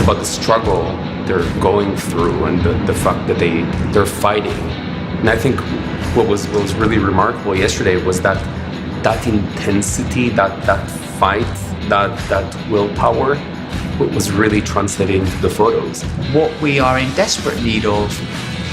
about the struggle they're going through and the fact that they're fighting. And I think what was really remarkable yesterday was that intensity, that fight, that willpower was really translated into the photos. What we are in desperate need of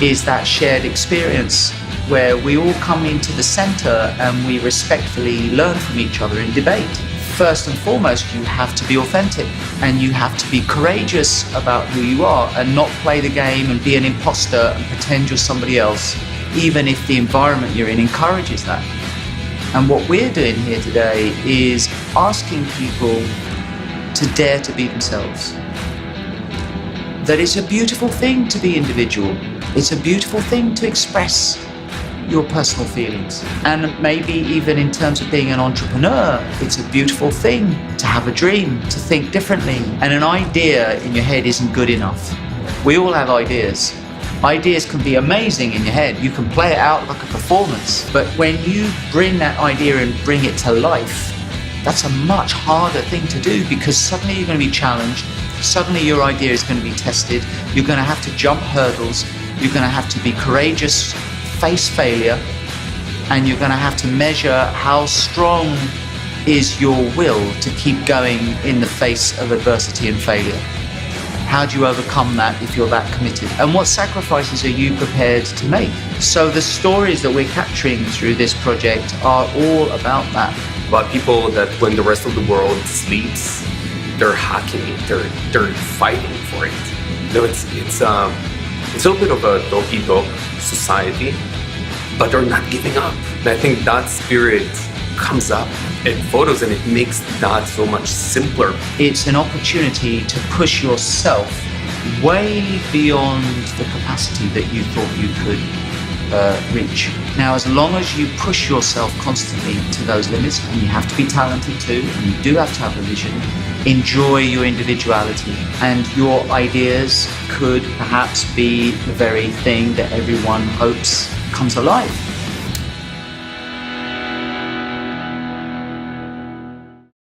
is that shared experience where we all come into the center and we respectfully learn from each other in debate. First and foremost, you have to be authentic and you have to be courageous about who you are and not play the game and be an imposter and pretend you're somebody else, even if the environment you're in encourages that. And what we're doing here today is asking people to dare to be themselves. That it's a beautiful thing to be individual. It's a beautiful thing to express your personal feelings. And maybe even in terms of being an entrepreneur, it's a beautiful thing to have a dream, to think differently. And an idea in your head isn't good enough. We all have ideas. Ideas can be amazing in your head. You can play it out like a performance. But when you bring that idea and bring it to life, that's a much harder thing to do because suddenly you're going to be challenged. Suddenly your idea is going to be tested. You're going to have to jump hurdles. You're going to have to be courageous, face failure, and you're going to have to measure how strong is your will to keep going in the face of adversity and failure. How do you overcome that if you're that committed? And what sacrifices are you prepared to make? So the stories that we're capturing through this project are all about that. About people that when the rest of the world sleeps, they're hacking it, they're fighting for it. You know, it's a little bit of a dog-eat-dog society, but they're not giving up. And I think that spirit comes up in photos and it makes that so much simpler. It's an opportunity to push yourself way beyond the capacity that you thought you could reach. Now, as long as you push yourself constantly to those limits, and you have to be talented too, and you do have to have a vision, enjoy your individuality, and your ideas could perhaps be the very thing that everyone hopes comes alive.